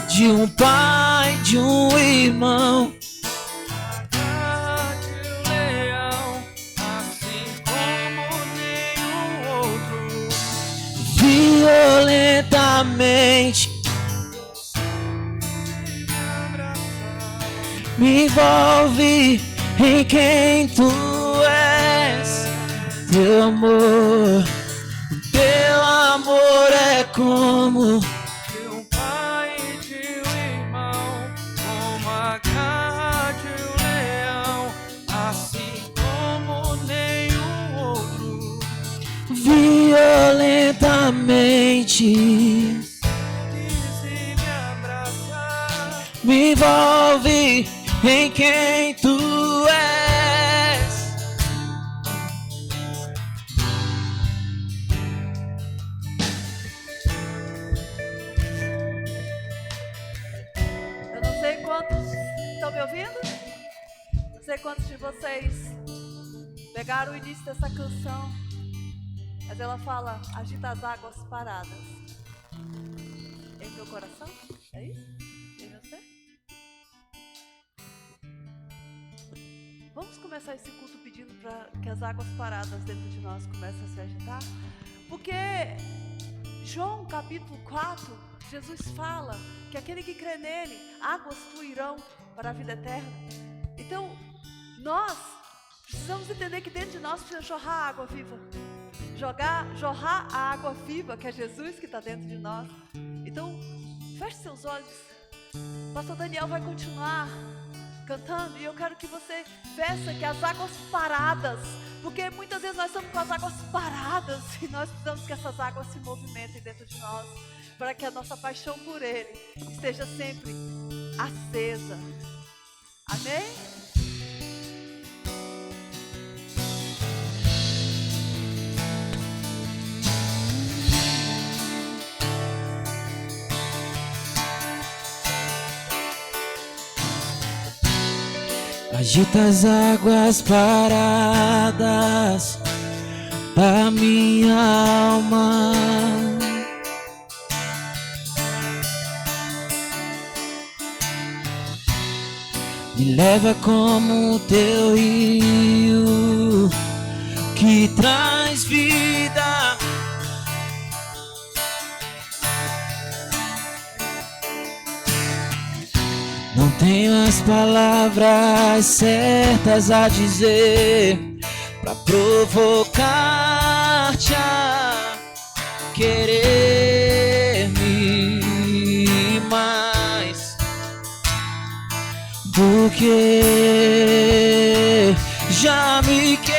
de um pai, de um irmão. Violentamente me envolve em quem tu és. Teu amor é como de um pai e de um irmão, como a garra de um leão, assim como nenhum outro. Violentamente Quise me abraçar, me envolve em quem tu és. Eu não sei quantos estão me ouvindo? Não sei quantos de vocês pegaram o início dessa canção, mas ela fala: agita as águas paradas em meu coração. É isso? Em você? Vamos começar esse culto pedindo para que as águas paradas dentro de nós comecem a se agitar? Porque João capítulo 4, Jesus fala que aquele que crê nele, águas fluirão para a vida eterna. Então, nós precisamos entender que dentro de nós precisa jorrar água viva. Jorrar a água viva, que é Jesus que está dentro de nós. Então, feche seus olhos. O pastor Daniel vai continuar cantando, e eu quero que você peça que as águas paradas, porque muitas vezes nós estamos com as águas paradas e nós precisamos que essas águas se movimentem dentro de nós, para que a nossa paixão por Ele esteja sempre acesa. Amém? Agita as águas paradas da minha alma. Me leva como o teu rio que traz vida. Não tenho as palavras certas a dizer pra provocar-te a querer-me mais do que já me queres.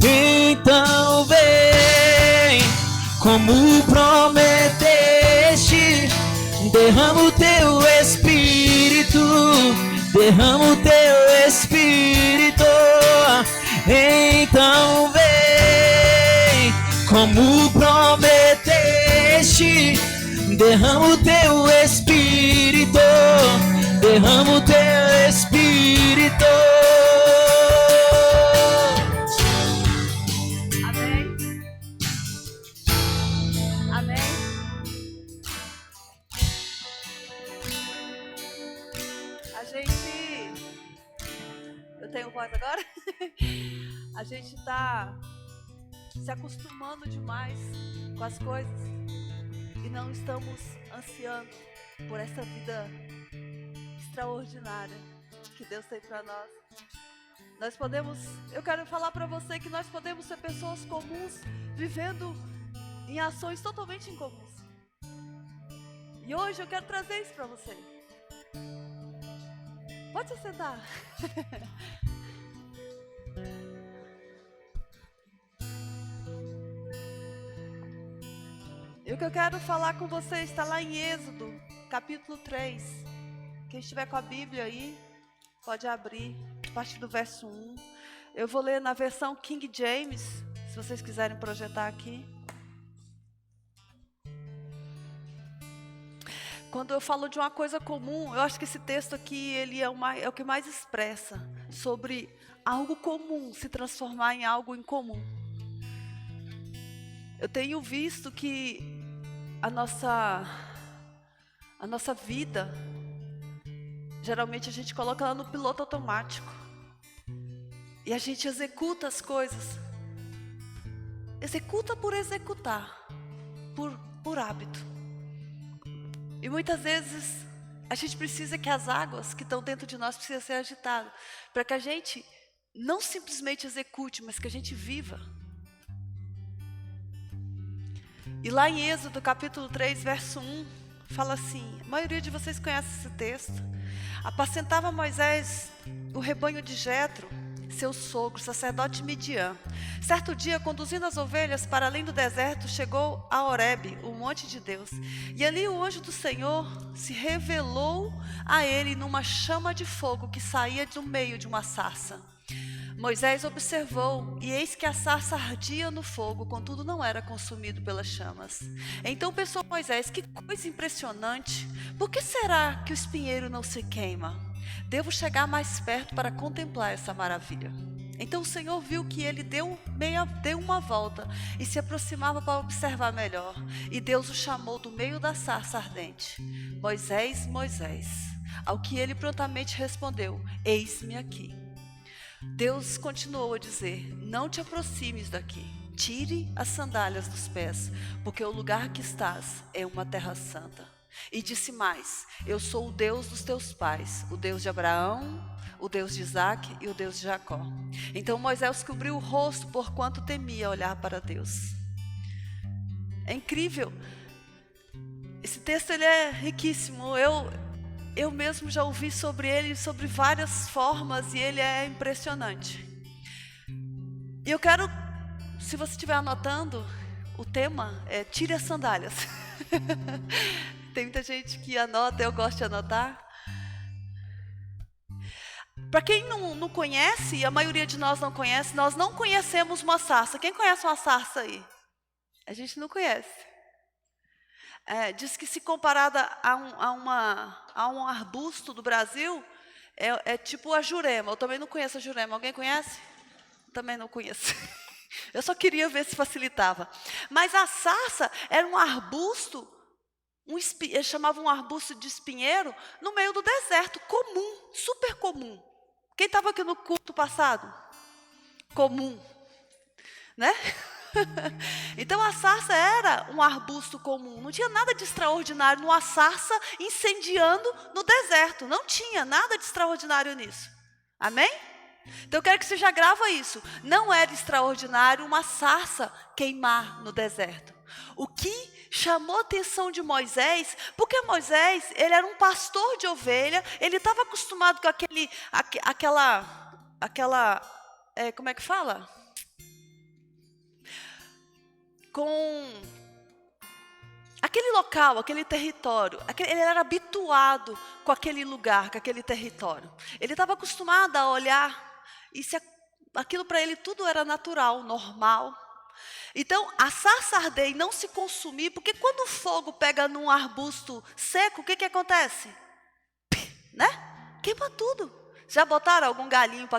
Então vem como prometeste, derrama o teu espírito, derrama o teu espírito. Então vem como prometeste, derrama o teu espírito, derrama o teu espírito. Amém? Amém? Eu tenho voz agora? A gente tá se acostumando demais com as coisas e não estamos ansiando por essa vida extraordinária que Deus tem para nós. Eu quero falar para você que nós podemos ser pessoas comuns, vivendo em ações totalmente incomuns. E hoje eu quero trazer isso para você. Pode se sentar. E o que eu quero falar com você está lá em Êxodo, capítulo 3. Quem estiver com a Bíblia aí, pode abrir, a partir do verso 1. Eu vou ler na versão King James, se vocês quiserem projetar aqui. Quando eu falo de uma coisa comum, eu acho que esse texto aqui ele é o que mais expressa sobre algo comum se transformar em algo incomum. Eu tenho visto que a nossa vida, geralmente a gente coloca ela no piloto automático. E a gente executa as coisas. Executa por executar. Por hábito. E muitas vezes a gente precisa que as águas que estão dentro de nós precisam ser agitadas. Para que a gente não simplesmente execute, mas que a gente viva. E lá em Êxodo capítulo 3, verso 1, fala assim, a maioria de vocês conhece esse texto. Apacentava Moisés o rebanho de Jetro, seu sogro, sacerdote Midian. Certo dia, conduzindo as ovelhas para além do deserto, chegou a Horebe, o monte de Deus. E ali o anjo do Senhor se revelou a ele numa chama de fogo que saía do meio de uma sarça. Moisés observou, e eis que a sarça ardia no fogo, contudo não era consumido pelas chamas. Então pensou Moisés, que coisa impressionante, por que será que o espinheiro não se queima? Devo chegar mais perto para contemplar essa maravilha. Então o Senhor viu que ele deu uma volta e se aproximava para observar melhor. E Deus o chamou do meio da sarça ardente. Moisés, Moisés. Ao que ele prontamente respondeu, eis-me aqui. Deus continuou a dizer, não te aproximes daqui, tire as sandálias dos pés, porque o lugar que estás é uma terra santa. E disse mais, eu sou o Deus dos teus pais, o Deus de Abraão, o Deus de Isaque e o Deus de Jacó. Então Moisés cobriu o rosto, porquanto temia olhar para Deus. É incrível, esse texto ele é riquíssimo, eu mesmo já ouvi sobre ele, sobre várias formas, e ele é impressionante. E eu quero, se você estiver anotando, o tema é tire as sandálias. Tem muita gente que anota, eu gosto de anotar. Para quem não conhece, e a maioria de nós não conhece, nós não conhecemos uma sarça. Quem conhece uma sarça aí? A gente não conhece. Diz que se comparada a um arbusto do Brasil, é tipo a jurema. Eu também não conheço a jurema. Alguém conhece? Também não conheço. Eu só queria ver se facilitava. Mas a sarça era um arbusto, eles chamavam um arbusto de espinheiro, no meio do deserto, comum, super comum. Quem estava aqui no culto passado? Comum, né? Então a sarça era um arbusto comum, não tinha nada de extraordinário numa sarça incendiando no deserto, não tinha nada de extraordinário nisso, amém? Então eu quero que você já grava isso, não era extraordinário uma sarça queimar no deserto. O que chamou a atenção de Moisés, porque Moisés, ele era um pastor de ovelha, ele estava acostumado com como é que fala? Com aquele local, aquele território, ele era habituado com aquele lugar, com aquele território. Ele estava acostumado a olhar, e aquilo para ele tudo era natural, normal. Então, a sarça arder e não se consumir, porque quando o fogo pega num arbusto seco, o que acontece? Né? Queima tudo. Já botaram algum galho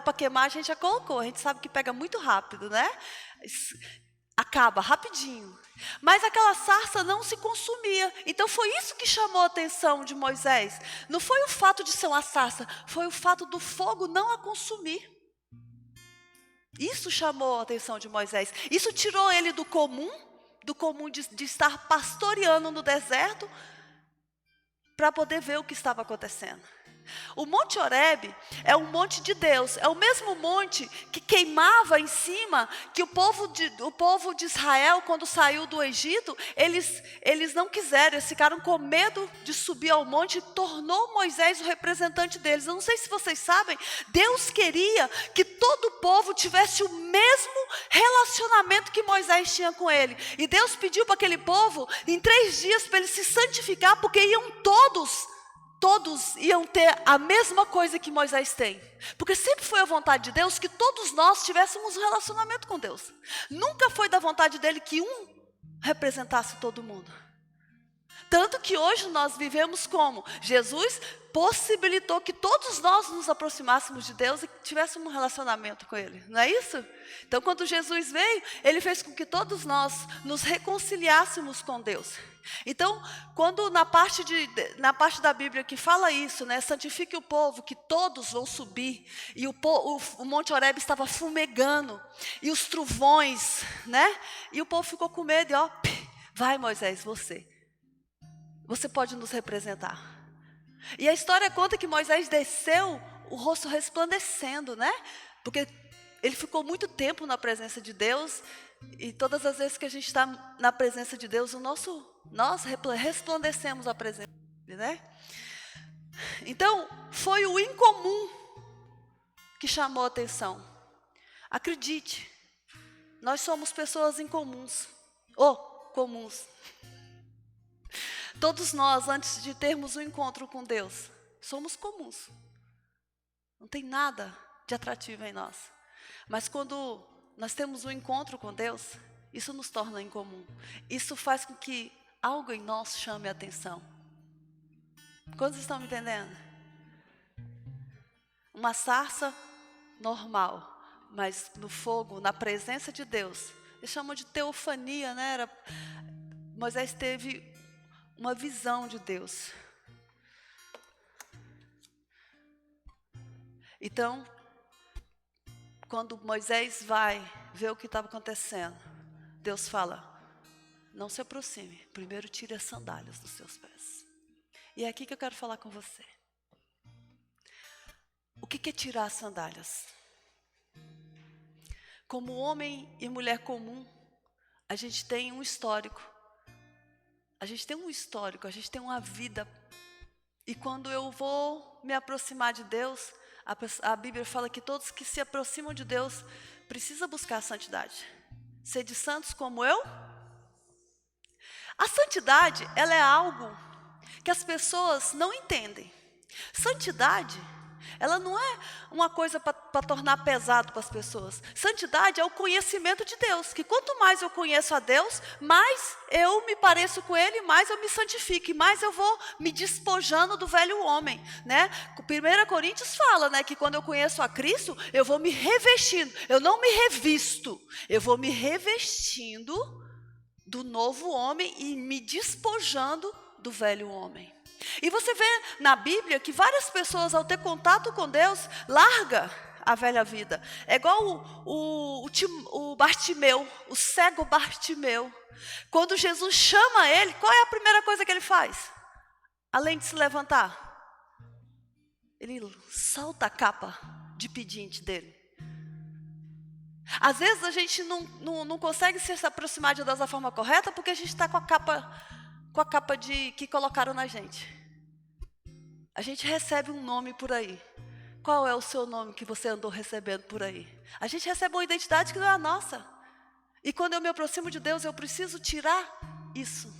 para queimar? A gente já colocou, a gente sabe que pega muito rápido, né? Acaba rapidinho. Mas aquela sarça não se consumia. Então foi isso que chamou a atenção de Moisés. Não foi o fato de ser uma sarça, foi o fato do fogo não a consumir. Isso chamou a atenção de Moisés. Isso tirou ele do comum de estar pastoreando no deserto, para poder ver o que estava acontecendo. O Monte Horebe é um monte de Deus, é o mesmo monte que queimava em cima, que o povo de Israel, quando saiu do Egito, eles não quiseram, eles ficaram com medo de subir ao monte, e tornou Moisés o representante deles. Eu não sei se vocês sabem, Deus queria que todo o povo tivesse o mesmo relacionamento que Moisés tinha com ele. E Deus pediu para aquele povo, em 3 dias, para eles se santificar, porque iam todos iam ter a mesma coisa que Moisés tem. Porque sempre foi a vontade de Deus que todos nós tivéssemos um relacionamento com Deus. Nunca foi da vontade dele que um representasse todo mundo. Tanto que hoje nós vivemos como? Jesus possibilitou que todos nós nos aproximássemos de Deus e tivéssemos um relacionamento com Ele, não é isso? Então, quando Jesus veio, Ele fez com que todos nós nos reconciliássemos com Deus. Então, quando na parte da Bíblia que fala isso, né, santifique o povo, que todos vão subir, e o Monte Horebe estava fumegando, e os trovões, né, e o povo ficou com medo, e ó, vai Moisés, você pode nos representar. E a história conta que Moisés desceu, o rosto resplandecendo, né? Porque ele ficou muito tempo na presença de Deus. E todas as vezes que a gente está na presença de Deus, nós resplandecemos a presença dele, né? Então, foi o incomum que chamou a atenção. Acredite, nós somos pessoas incomuns. Comuns. Todos nós, antes de termos um encontro com Deus, somos comuns. Não tem nada de atrativo em nós. Mas quando nós temos um encontro com Deus, isso nos torna incomum. Isso faz com que algo em nós chame a atenção. Quantos estão me entendendo? Uma sarça normal, mas no fogo, na presença de Deus. Eles chamam de teofania, né? Moisés teve uma visão de Deus. Então, quando Moisés vai ver o que estava acontecendo, Deus fala, não se aproxime, primeiro tire as sandálias dos seus pés. E é aqui que eu quero falar com você. O que é tirar as sandálias? Como homem e mulher comum, a gente tem um histórico. A gente tem uma vida. E quando eu vou me aproximar de Deus, a Bíblia fala que todos que se aproximam de Deus precisam buscar a santidade. Sede santos como eu. A santidade, ela é algo que as pessoas não entendem. Santidade, ela não é uma coisa para tornar pesado para as pessoas. Santidade é o conhecimento de Deus, que quanto mais eu conheço a Deus, mais eu me pareço com Ele, mais eu me santifico, e mais eu vou me despojando do velho homem, né? 1 Coríntios fala, né, que quando eu conheço a Cristo, eu vou me revestindo, eu não me revisto, eu vou me revestindo do novo homem e me despojando do velho homem. E você vê na Bíblia que várias pessoas, ao ter contato com Deus, larga a velha vida. É igual o Bartimeu, o cego Bartimeu. Quando Jesus chama ele, qual é a primeira coisa que ele faz? Além de se levantar, ele solta a capa de pedinte dele. Às vezes a gente não consegue se aproximar de Deus da forma correta, porque a gente está com a capa que colocaram na gente. A gente recebe um nome por aí. Qual é o seu nome que você andou recebendo por aí? A gente recebe uma identidade que não é a nossa. E quando eu me aproximo de Deus, eu preciso tirar isso.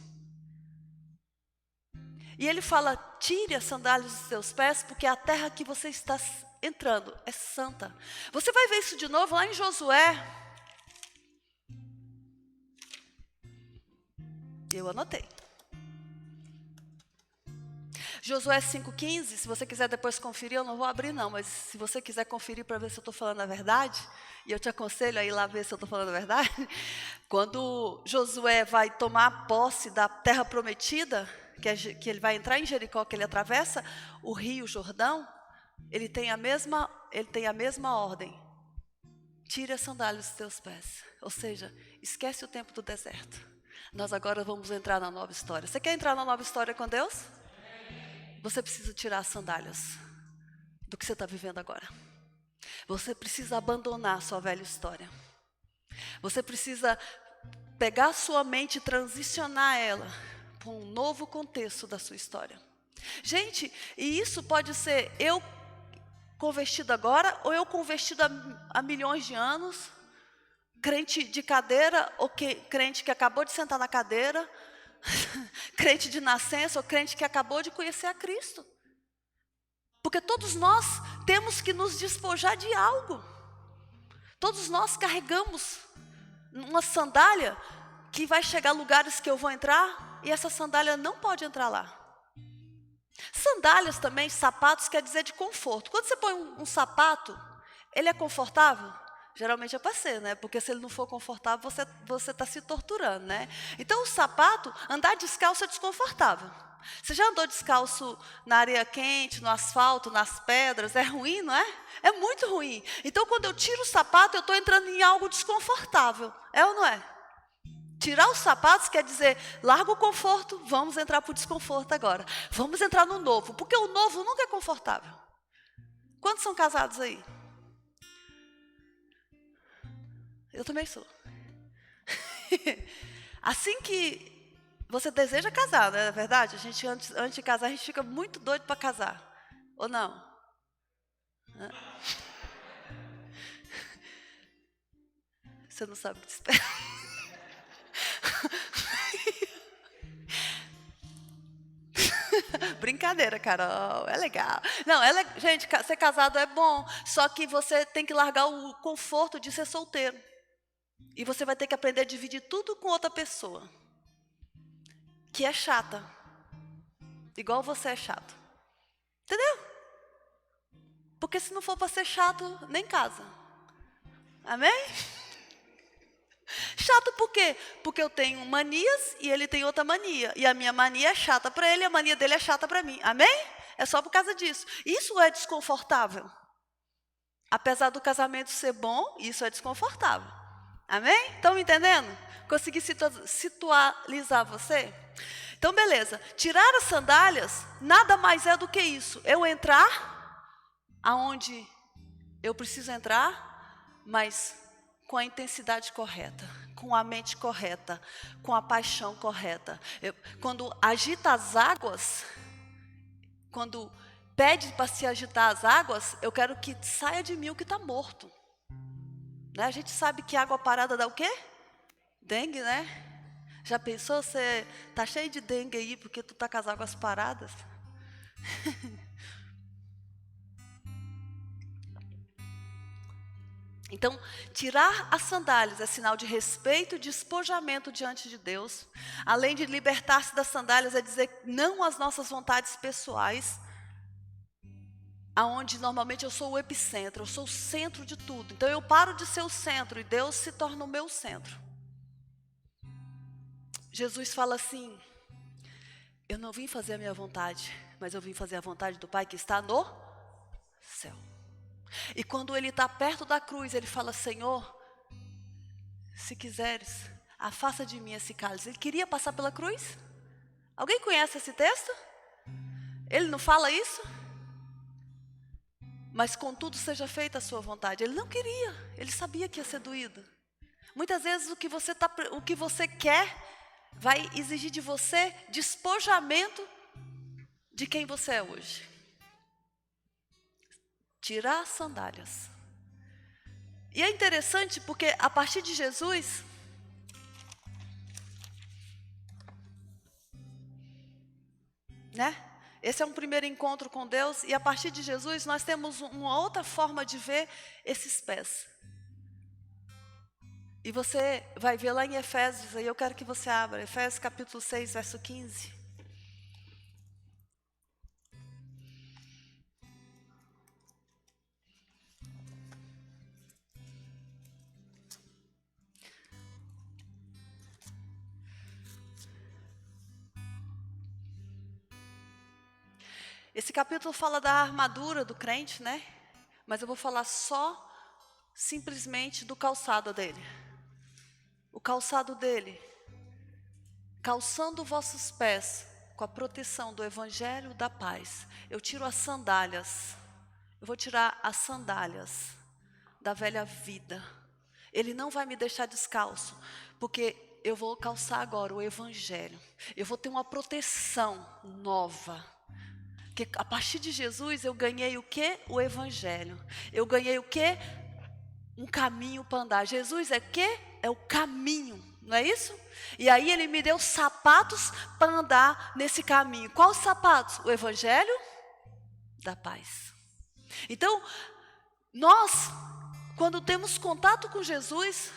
E ele fala, tire as sandálias dos seus pés, porque a terra que você está entrando é santa. Você vai ver isso de novo lá em Josué. Eu anotei. Josué 5,15, se você quiser depois conferir, eu não vou abrir não, mas se você quiser conferir para ver se eu estou falando a verdade, e eu te aconselho a ir lá ver se eu estou falando a verdade, quando Josué vai tomar posse da terra prometida, que ele vai entrar em Jericó, que ele atravessa o rio Jordão, ele tem a mesma ordem. Tire as sandálias dos teus pés, ou seja, esquece o tempo do deserto. Nós agora vamos entrar na nova história. Você quer entrar na nova história com Deus? Você precisa tirar as sandálias do que você está vivendo agora. Você precisa abandonar a sua velha história. Você precisa pegar a sua mente e transicionar ela para um novo contexto da sua história. Gente, e isso pode ser eu convertido agora ou eu convertido há milhões de anos, crente de cadeira ou crente que acabou de sentar na cadeira, crente de nascença ou crente que acabou de conhecer a Cristo. Porque todos nós temos que nos despojar de algo. Todos nós carregamos uma sandália que vai chegar a lugares que eu vou entrar e essa sandália não pode entrar lá. Sandálias também, sapatos, quer dizer de conforto. Quando você põe um sapato, ele é confortável? Geralmente é para ser, né? Porque se ele não for confortável, você está se torturando, né? Então, o sapato, andar descalço é desconfortável. Você já andou descalço na areia quente, no asfalto, nas pedras? É ruim, não é? É muito ruim. Então, quando eu tiro o sapato, eu estou entrando em algo desconfortável. É ou não é? Tirar os sapatos quer dizer, larga o conforto, vamos entrar para o desconforto agora. Vamos entrar no novo, porque o novo nunca é confortável. Quantos são casados aí? Eu também sou. Assim que você deseja casar, não é verdade? A gente, antes de casar, a gente fica muito doido para casar. Ou não? Você não sabe o que espera. Brincadeira, Carol. É legal. Não, gente, ser casado é bom. Só que você tem que largar o conforto de ser solteiro. E você vai ter que aprender a dividir tudo com outra pessoa. Que é chata. Igual você é chato. Entendeu? Porque se não for para ser chato, nem casa. Amém? Chato por quê? Porque eu tenho manias e ele tem outra mania. E a minha mania é chata para ele e a mania dele é chata para mim. Amém? É só por causa disso. Isso é desconfortável. Apesar do casamento ser bom, isso é desconfortável. Amém? Estão me entendendo? Consegui situalizar você? Então, beleza. Tirar as sandálias nada mais é do que isso. Eu entrar aonde eu preciso entrar, mas com a intensidade correta, com a mente correta, com a paixão correta. Quando agita as águas, quando pede para se agitar as águas, eu quero que saia de mim o que está morto. Né? A gente sabe que água parada dá o quê? Dengue, né? Já pensou, você tá cheio de dengue aí porque tu tá com as águas paradas? Então, tirar as sandálias é sinal de respeito e despojamento diante de Deus. Além de libertar-se das sandálias, é dizer não às nossas vontades pessoais, aonde normalmente eu sou o epicentro, eu sou o centro de tudo. Então, eu paro de ser o centro e Deus se torna o meu centro. Jesus fala assim, eu não vim fazer a minha vontade, mas eu vim fazer a vontade do Pai que está no céu. E quando ele está perto da cruz, ele fala, Senhor, se quiseres, afasta de mim esse cálice. Ele queria passar pela cruz? Alguém conhece esse texto? Ele não fala isso? Mas contudo seja feita a sua vontade. Ele não queria, ele sabia que ia ser doído. Muitas vezes o que você quer vai exigir de você despojamento de quem você é hoje. Tirar as sandálias. E é interessante porque a partir de Jesus, né? Esse é um primeiro encontro com Deus e a partir de Jesus nós temos uma outra forma de ver esses pés. E você vai ver lá em Efésios, aí eu quero que você abra, Efésios capítulo 6, verso 15. Esse capítulo fala da armadura do crente, né? Mas eu vou falar só, simplesmente, do calçado dele. O calçado dele. Calçando vossos pés com a proteção do evangelho da paz. Eu tiro as sandálias. Eu vou tirar as sandálias da velha vida. Ele não vai me deixar descalço, porque eu vou calçar agora o evangelho. Eu vou ter uma proteção nova. Porque a partir de Jesus eu ganhei o quê? O evangelho. Eu ganhei o quê? Um caminho para andar. Jesus é o quê? É o caminho, não é isso? E aí ele me deu sapatos para andar nesse caminho. Qual os sapatos? O evangelho da paz. Então, nós, quando temos contato com Jesus,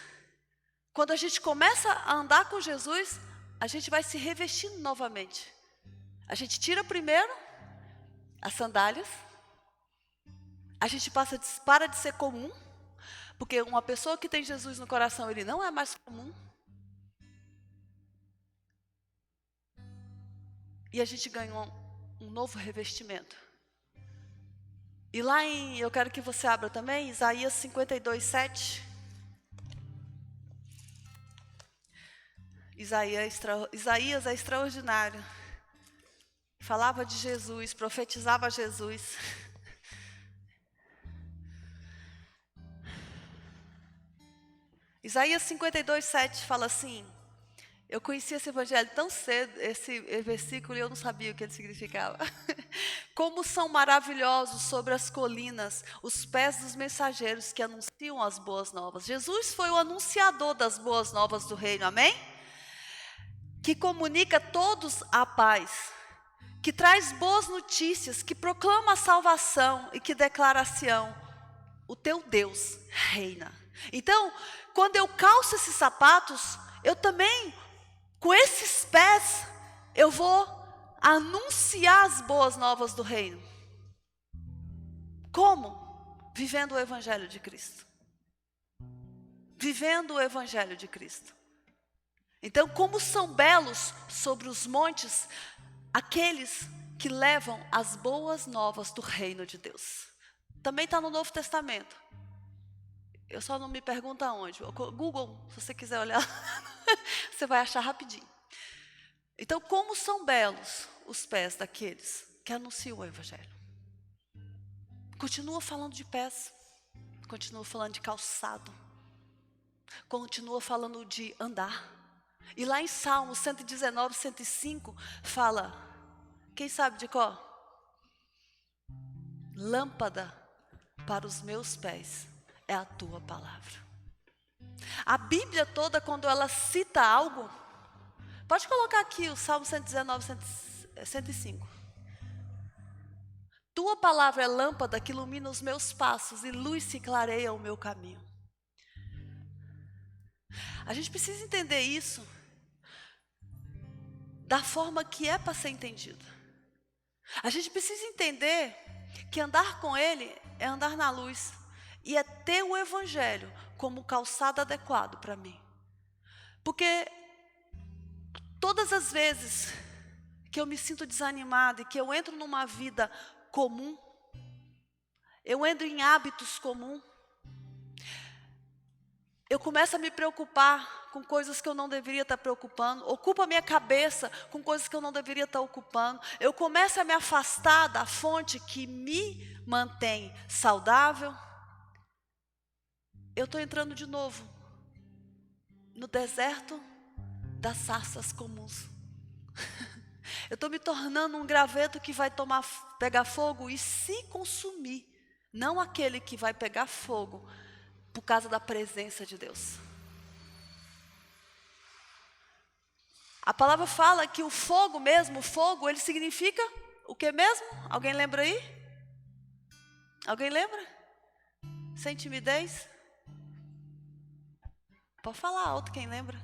quando a gente começa a andar com Jesus, a gente vai se revestindo novamente. A gente tira primeiro as sandálias, a gente para de ser comum, porque uma pessoa que tem Jesus no coração, ele não é mais comum. E a gente ganha um novo revestimento. E lá eu quero que você abra também, Isaías 52, 7. Isaías é extraordinário. Falava de Jesus, profetizava Jesus. Isaías 52, 7 fala assim: eu conheci esse evangelho tão cedo, esse versículo, e eu não sabia o que ele significava. Como são maravilhosos sobre as colinas os pés dos mensageiros que anunciam as boas novas. Jesus foi o anunciador das boas novas do reino, amém? Que comunica a todos a paz, que traz boas notícias, que proclama a salvação e que declara a Sião: o teu Deus reina. Então, quando eu calço esses sapatos, eu também, com esses pés, eu vou anunciar as boas novas do reino. Como? Vivendo o Evangelho de Cristo. Vivendo o Evangelho de Cristo. Então, como são belos sobre os montes aqueles que levam as boas novas do reino de Deus. Também está no Novo Testamento. Eu só não me pergunto aonde. Google, se você quiser olhar, você vai achar rapidinho. Então, como são belos os pés daqueles que anunciam o Evangelho. Continua falando de pés, continua falando de calçado, continua falando de andar. E lá em Salmos 119, 105, fala, quem sabe de qual? Lâmpada para os meus pés é a tua palavra. A Bíblia toda, quando ela cita algo, pode colocar aqui o Salmo 119, 105. Tua palavra é lâmpada que ilumina os meus passos e luz que clareia o meu caminho. A gente precisa entender isso da forma que é para ser entendido. A gente precisa entender que andar com Ele é andar na luz e é ter o Evangelho como calçado adequado para mim. Porque todas as vezes que eu me sinto desanimada e que eu entro numa vida comum, eu entro em hábitos comuns, eu começo a me preocupar com coisas que eu não deveria estar preocupando, ocupo a minha cabeça com coisas que eu não deveria estar ocupando, eu começo a me afastar da fonte que me mantém saudável, eu estou entrando de novo no deserto das sarças comuns. Eu estou me tornando um graveto que vai pegar fogo e se consumir, não aquele que vai pegar fogo por causa da presença de Deus. A palavra fala que o fogo mesmo, o fogo, ele significa o que mesmo? Alguém lembra aí? Alguém lembra? Sem timidez? Pode falar alto quem lembra.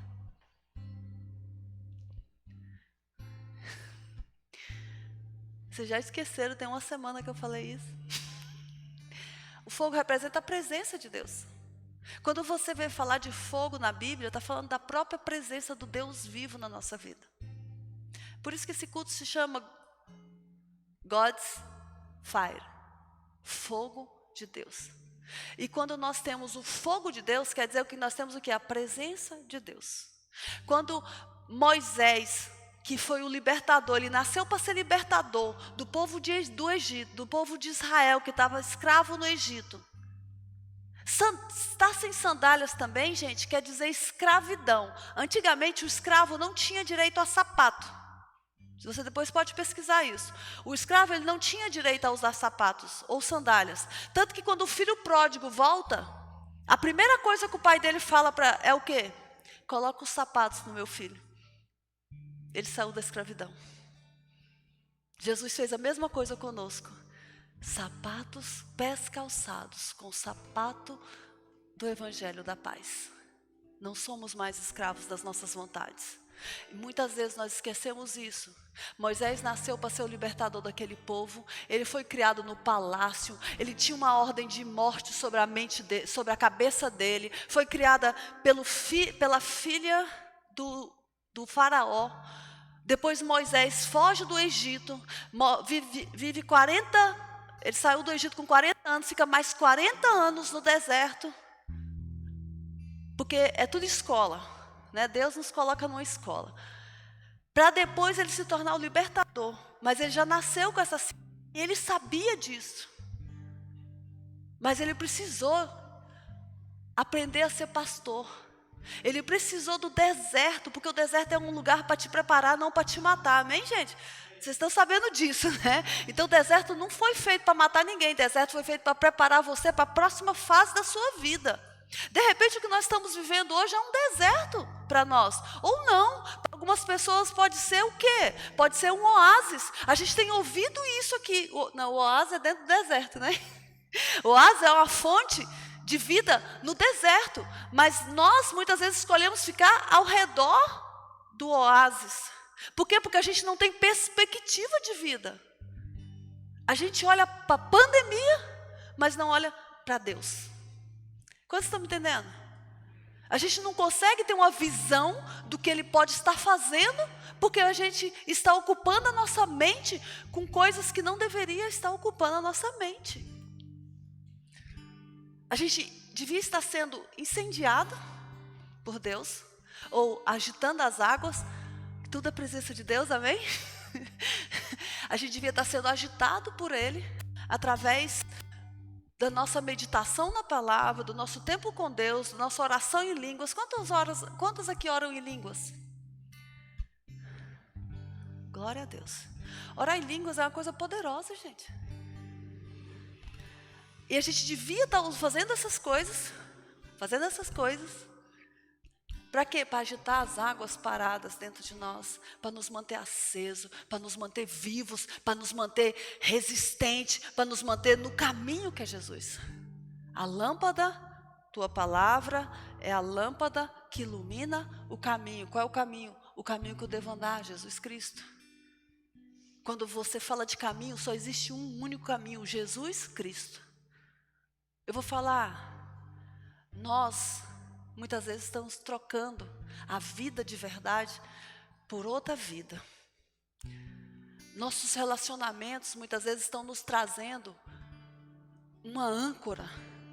Vocês já esqueceram, tem uma semana que eu falei isso. O fogo representa a presença de Deus. Quando você vê falar de fogo na Bíblia, está falando da própria presença do Deus vivo na nossa vida. Por isso que esse culto se chama God's Fire, fogo de Deus. E quando nós temos o fogo de Deus, quer dizer que nós temos o quê? A presença de Deus. Quando Moisés, que foi o libertador, ele nasceu para ser libertador do povo do Egito, do povo de Israel, que estava escravo no Egito. Estar sem sandálias também, gente, quer dizer escravidão. Antigamente o escravo não tinha direito a sapato. Você depois pode pesquisar isso. O escravo, ele não tinha direito a usar sapatos ou sandálias. Tanto que quando o filho pródigo volta, a primeira coisa que o pai dele fala é o quê? Coloca os sapatos no meu filho. Ele saiu da escravidão. Jesus fez a mesma coisa conosco. Sapatos, pés calçados com o sapato do Evangelho da paz. Não somos mais escravos das nossas vontades. E muitas vezes nós esquecemos isso. Moisés nasceu para ser o libertador daquele povo. Ele foi criado no palácio. Ele tinha uma ordem de morte sobre a mente dele, sobre a cabeça dele. Foi criada pela filha do faraó. Depois Moisés foge do Egito, vive 40. Ele saiu do Egito com 40 anos, fica mais 40 anos no deserto. Porque é tudo escola, né? Deus nos coloca numa escola. Para depois ele se tornar o libertador. Mas ele já nasceu com essa... E ele sabia disso. Mas ele precisou aprender a ser pastor. Ele precisou do deserto, porque o deserto é um lugar para te preparar, não para te matar. Amém, gente? Vocês estão sabendo disso, né? Então o deserto não foi feito para matar ninguém. O deserto foi feito para preparar você para a próxima fase da sua vida. De repente o que nós estamos vivendo hoje é um deserto para nós. Ou não. Para algumas pessoas pode ser o quê? Pode ser um oásis. A gente tem ouvido isso aqui. Não, o oásis é dentro do deserto, né? O oásis é uma fonte de vida no deserto. Mas nós muitas vezes escolhemos ficar ao redor do oásis. Por quê? Porque a gente não tem perspectiva de vida. A gente olha para a pandemia, mas não olha para Deus. Quantos estão me entendendo? A gente não consegue ter uma visão do que Ele pode estar fazendo, porque a gente está ocupando a nossa mente com coisas que não deveria estar ocupando a nossa mente. A gente devia estar sendo incendiado por Deus, ou agitando as águas, tudo é presença de Deus, amém? A gente devia estar sendo agitado por Ele, através da nossa meditação na palavra, do nosso tempo com Deus, da nossa oração em línguas. Quantos aqui oram em línguas? Glória a Deus. Orar em línguas é uma coisa poderosa, gente. E a gente devia estar fazendo essas coisas. Para quê? Para agitar as águas paradas dentro de nós, para nos manter acesos, para nos manter vivos, para nos manter resistentes, para nos manter no caminho que é Jesus. A lâmpada, tua palavra, é a lâmpada que ilumina o caminho. Qual é o caminho? O caminho que eu devo andar, Jesus Cristo. Quando você fala de caminho, só existe um único caminho, Jesus Cristo. Eu vou falar, nós... muitas vezes estamos trocando a vida de verdade por outra vida. Nossos relacionamentos muitas vezes estão nos trazendo uma âncora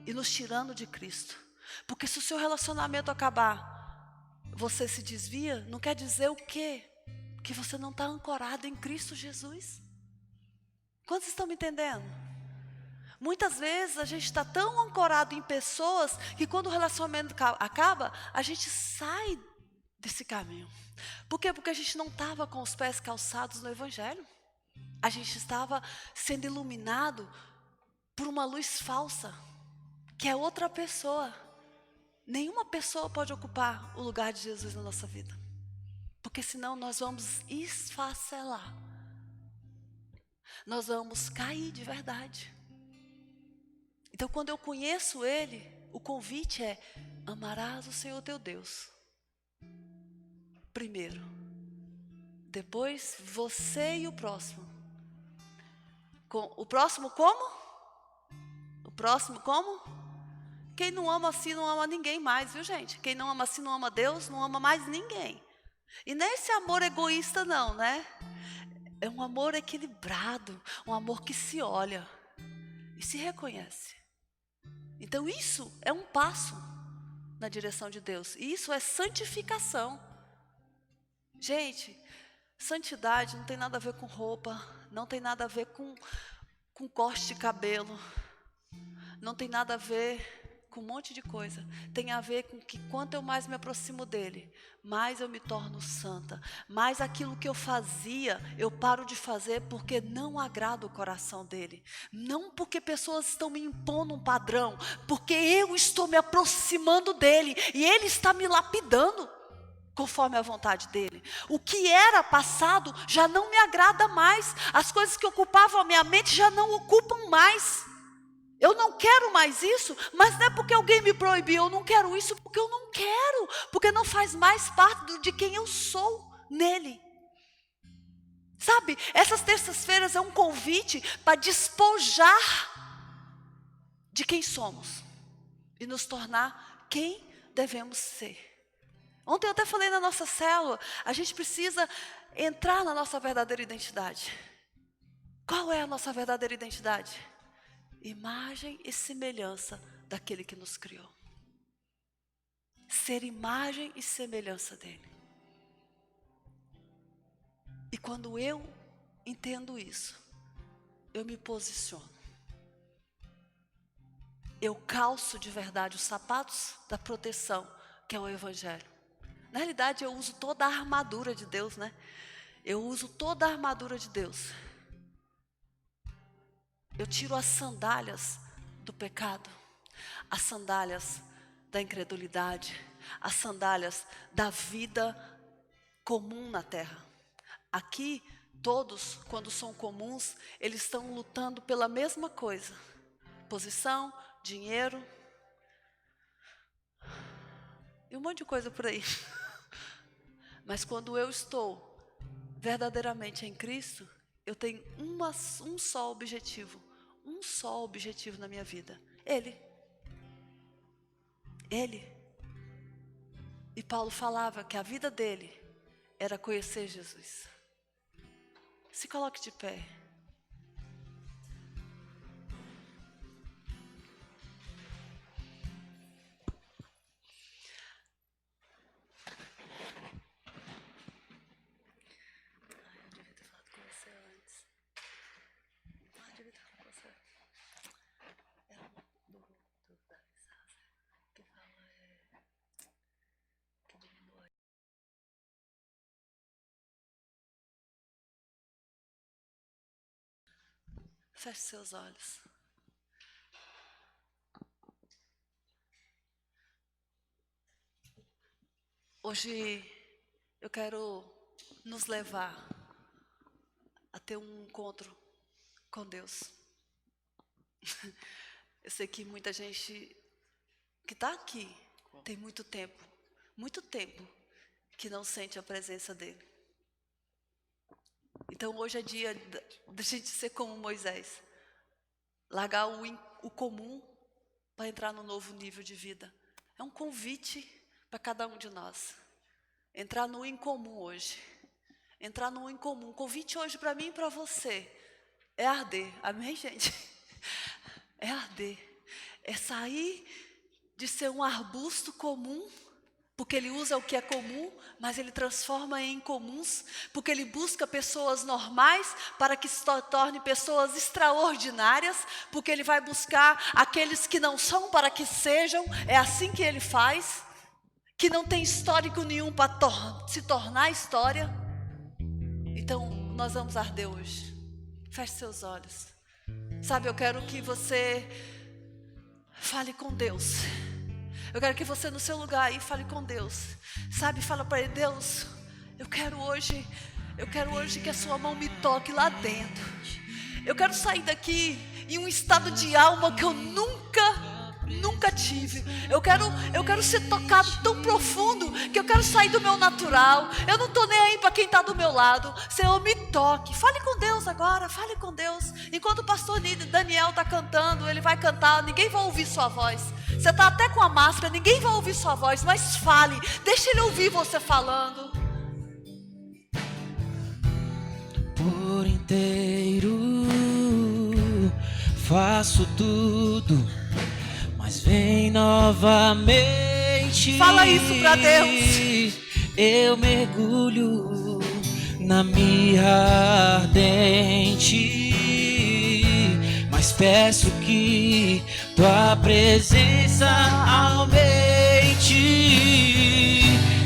e nos tirando de Cristo. Porque se o seu relacionamento acabar, você se desvia, não quer dizer o quê? Que você não está ancorado em Cristo Jesus. Quantos estão me entendendo? Muitas vezes a gente está tão ancorado em pessoas que quando o relacionamento acaba, a gente sai desse caminho. Por quê? Porque a gente não estava com os pés calçados no Evangelho. A gente estava sendo iluminado por uma luz falsa, que é outra pessoa. Nenhuma pessoa pode ocupar o lugar de Jesus na nossa vida. Porque senão nós vamos esfacelar. Nós vamos cair de verdade. Então, quando eu conheço Ele, o convite é: amarás o Senhor teu Deus primeiro, depois você e o próximo. O próximo como? O próximo como? Quem não ama assim não ama ninguém mais, viu, gente? Quem não ama assim não ama Deus, não ama mais ninguém. E não é esse amor egoísta não, né? É um amor equilibrado, um amor que se olha e se reconhece. Então isso é um passo na direção de Deus. E isso é santificação. Gente, santidade não tem nada a ver com roupa, não tem nada a ver com corte de cabelo, não tem nada a ver com um monte de coisa. Tem a ver com que quanto eu mais me aproximo dele, mais eu me torno santa. Mais aquilo que eu fazia, eu paro de fazer porque não agrada o coração dele. Não porque pessoas estão me impondo um padrão, porque eu estou me aproximando dele e ele está me lapidando conforme a vontade dele. O que era passado já não me agrada mais. As coisas que ocupavam a minha mente já não ocupam mais. Eu não quero mais isso, mas não é porque alguém me proibiu, eu não quero isso porque eu não quero, porque não faz mais parte de quem eu sou nele. Sabe, essas terças-feiras é um convite para despojar de quem somos e nos tornar quem devemos ser. Ontem eu até falei na nossa célula, a gente precisa entrar na nossa verdadeira identidade. Qual é a nossa verdadeira identidade? Imagem e semelhança daquele que nos criou. Ser imagem e semelhança dele. E quando eu entendo isso, eu me posiciono. Eu calço de verdade os sapatos da proteção, que é o Evangelho. Na realidade, eu uso toda a armadura de Deus, né? Eu uso toda a armadura de Deus. Eu tiro as sandálias do pecado, as sandálias da incredulidade, as sandálias da vida comum na terra. Aqui, todos, quando são comuns, eles estão lutando pela mesma coisa. Posição, dinheiro e um monte de coisa por aí. Mas quando eu estou verdadeiramente em Cristo, eu tenho um só objetivo na minha vida. Ele. E Paulo falava que a vida dele era conhecer Jesus. Se coloque de pé. Feche seus olhos. Hoje eu quero nos levar a ter um encontro com Deus. Eu sei que muita gente que está aqui tem muito tempo que não sente a presença dele. Então hoje é dia da gente ser como Moisés, largar o comum para entrar no novo nível de vida. É um convite para cada um de nós, entrar no incomum hoje, entrar no incomum. O convite hoje para mim e para você é arder, amém, gente? É arder, é sair de ser um arbusto comum, porque ele usa o que é comum, mas ele transforma em incomuns, porque ele busca pessoas normais para que se tornem pessoas extraordinárias, porque ele vai buscar aqueles que não são para que sejam. É assim que ele faz, que não tem histórico nenhum para se tornar história. Então nós vamos arder hoje. Feche seus olhos. Sabe, eu quero que você fale com Deus. Eu quero que você no seu lugar aí fale com Deus. Sabe, fala para ele: Deus, eu quero hoje que a sua mão me toque lá dentro. Eu quero sair daqui em um estado de alma que eu nunca tive. Eu quero ser tocado tão profundo que eu quero sair do meu natural. Eu não estou nem aí para quem está do meu lado. Senhor, me toque. Fale com Deus agora, fale com Deus. Enquanto o pastor Daniel está cantando, ele vai cantar, ninguém vai ouvir sua voz. Você está até com a máscara, ninguém vai ouvir sua voz, mas fale, deixa ele ouvir você falando. Por inteiro faço tudo, mas vem novamente. Fala isso pra Deus. Eu mergulho na mirra ardente, mas peço que tua presença aumente.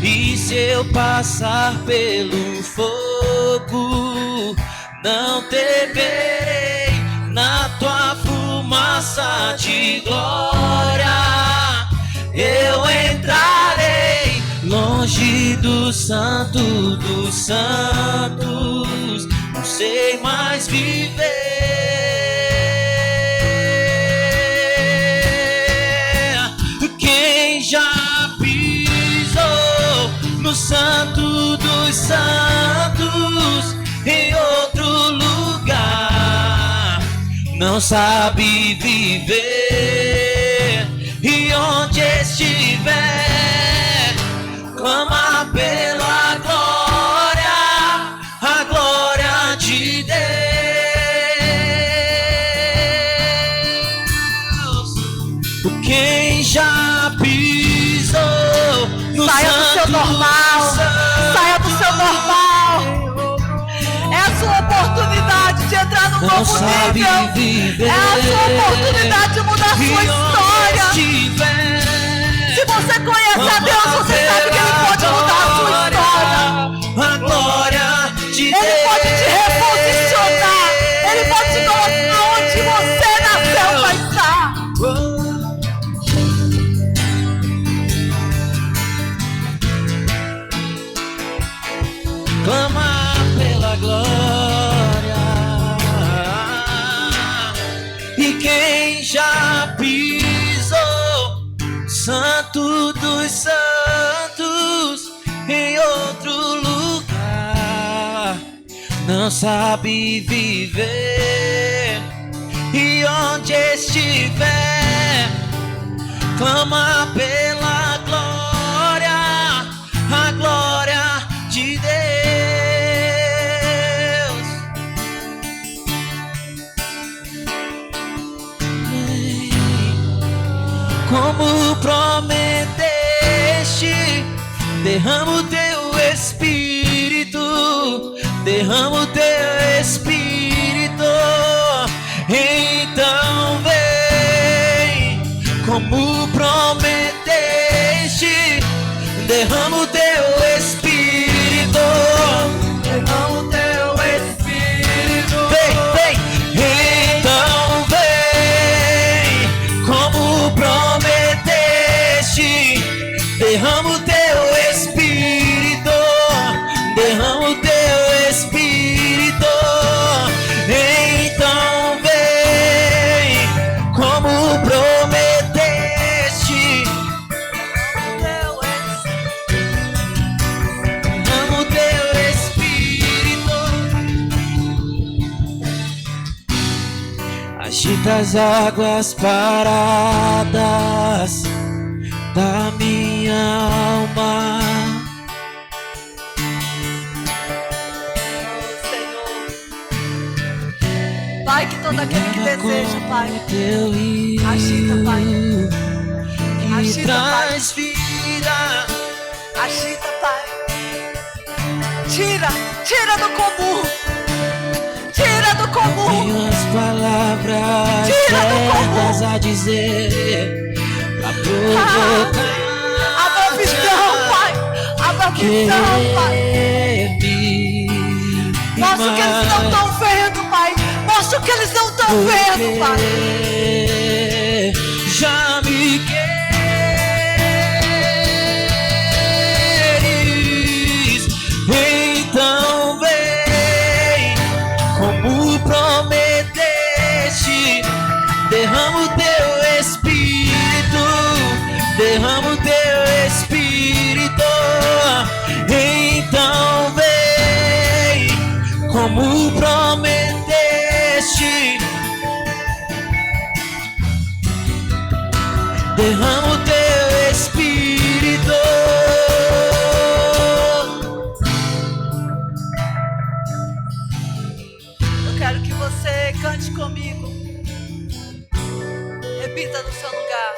E se eu passar pelo fogo, não temerei. Na tua fumaça de glória eu entrarei, longe do santo dos santos, não sei mais viver. não sabe viver, e onde estiver, clama pela glória, a glória de Deus. Quem já pisou no Saia do seu normal, saia do seu normal. É a sua oportunidade de entrar no novo nível. É a sua oportunidade de mudar a sua história. Se você conhece a Deus, você sabe que Ele pode mudar a sua história. A glória de Deus. Ele pode te reposicionar. Ele pode te colocar onde você nasceu para estar. Clama pela glória, e quem já pisou, Santo dos Santos, em outro lugar, não sabe viver, e onde estiver, clama pela glória, a glória de Deus. Como prometeste, derrama o teu Espírito, derrama o teu Espírito, então vem. Como prometeste, derrama o teu Espírito, derrama o teu Espírito, vem, vem, então vem. Como prometeste, derrama o teu Espírito, derrama o teu Espírito, então vem. Como prometeste, derrama o teu Espírito, agita as águas paradas da minha alma. Pai, que todo aquele que deseja, Pai, Teu rio agita, Pai. que Agita, traz vida. agita, Pai. Tira do comum. Tira do comum. Tenho as palavras Tira do certas comum. a dizer, pra provocar A profissão, Pai. A profissão, Pai. querer-me Mostra o que eles não mais. estão vendo, Pai. Mostra o que eles não estão vendo, Pai. Porque já me queres, então vem. Como prometeste, derrama o teu Espírito, derrama o teu Espírito, então vem. Como prometeste, derrama o teu Espírito. Eu quero que você cante comigo. Repita no seu lugar.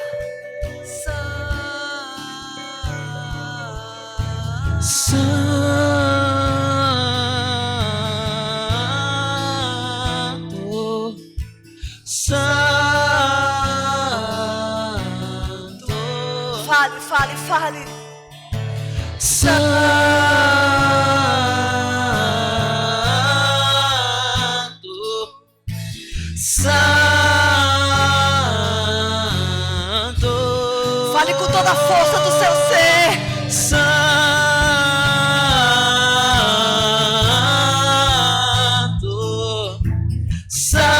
Santo, Santo, Fale, fale, fale. Santo, Santo. Fale com toda a força do seu ser. Santo, Santo,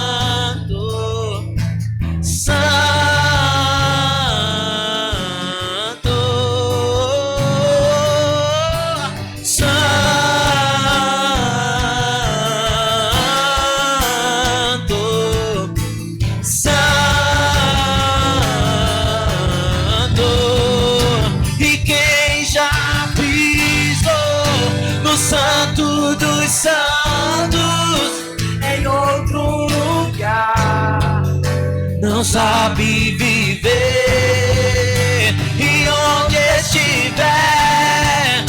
Santo, Santo. não sabe viver. E onde estiver,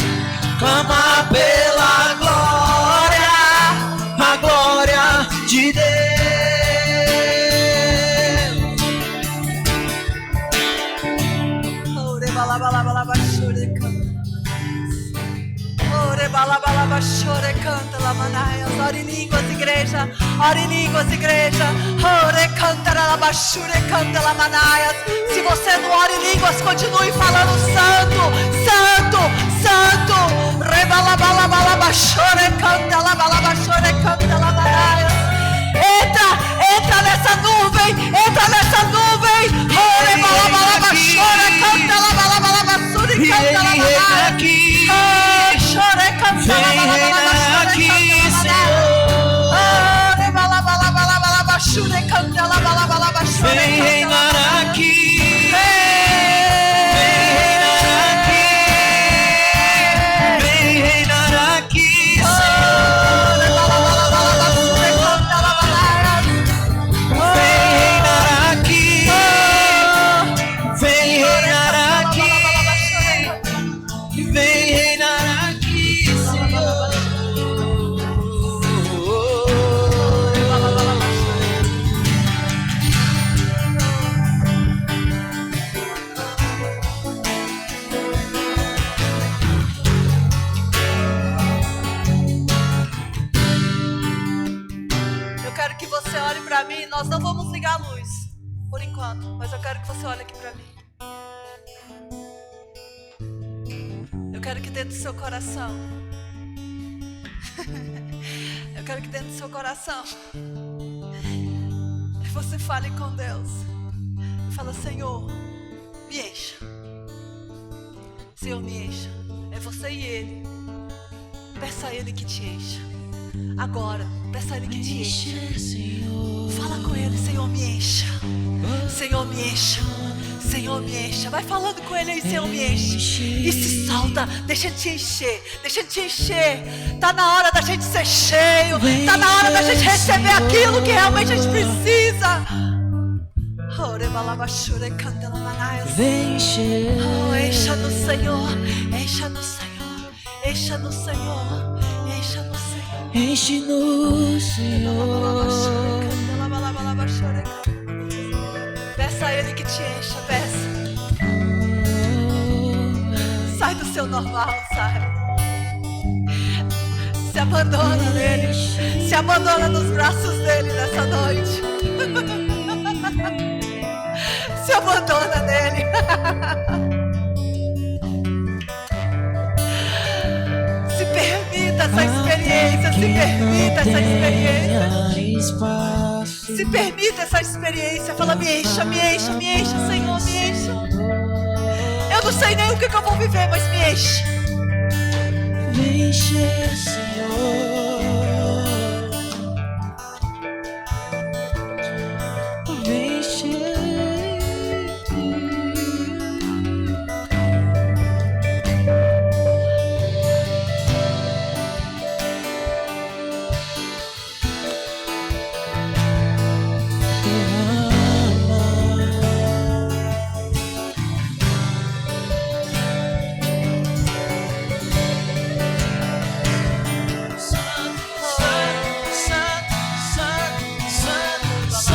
clama pela glória, a glória de Deus. Ore balabalaba chore canta. Ore balabalaba chore canta la manaias. Ore em línguas, igreja. Ore em línguas, igreja. Ore canta la bashure canta la manaias. Se você não ora em línguas, continue falando santo, santo, santo. Re balabalaba chore canta la balaba chore canta la manaias. Entra nessa nuvem, entra nessa nuvem. Ore balabalaba chore canta la balaba suri canta la manaias. Chore canta la balaba chore canta la manaias. Ore balabalaba chure canta la balaba chore Vem canta la reinar aqui. Vem reinar aqui, Senhor. Vem reinar aqui. Vem reinar aqui. Vem reinar aqui, Senhor. Eu quero que você olhe para mim. Nós não vamos ligar a luz por enquanto, mas eu quero que você olhe aqui para mim. Eu quero que dentro do seu coração eu quero que dentro do seu coração você fale com Deus e fala: Senhor, me encha. Senhor, me encha. É você e Ele. Peça a Ele que te encha. Agora, peça a Ele que te encha. Fala com Ele: Senhor, me encha. Senhor, me encha. Senhor, me encha. Vai falando com Ele aí: Senhor, me enche. E se solta, deixa Ele te encher. Deixa Ele te encher. Tá na hora da gente ser cheio. Tá na hora da gente receber aquilo que realmente a gente precisa. Vem encher. Oh, encha no Senhor. Encha no Senhor. Encha no Senhor. Encha no Senhor. Enche no Senhor. Peça a Ele que te encha, peça. Sai do seu normal, sai. Se abandona nele. Se abandona nos braços dele nessa noite. Se abandona nele. Se permita essa experiência. Se permita essa experiência. Se permita essa experiência. Fala: me encha, me encha, me encha, Senhor, me encha. Eu não sei nem o que eu vou viver, mas me enche. Me enche, Senhor. Me enche. Santo, santo, santo, santo, santo,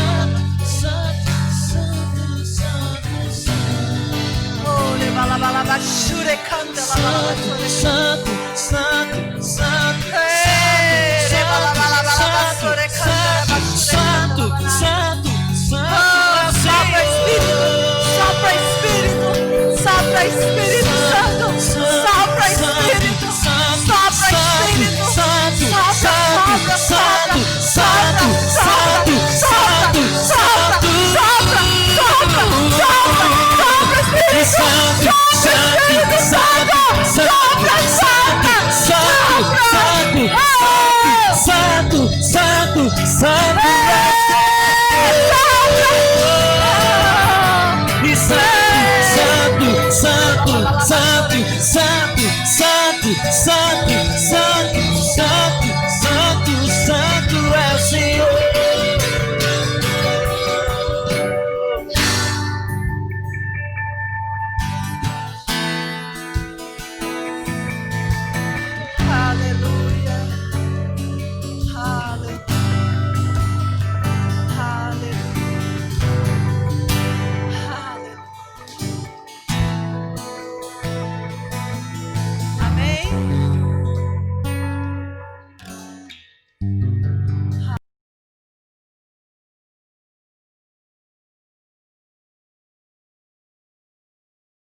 Sopra Espírito, sopra Espírito Santo, sopra Espírito, sopra Espírito, sopra, sopra, sopra, sopra, sopra, sopra, sopra, sopra, sopra, sopra Espírito Santo, Espírito Santo, sopra, sopra, sopra, santo, santo, santo, santo.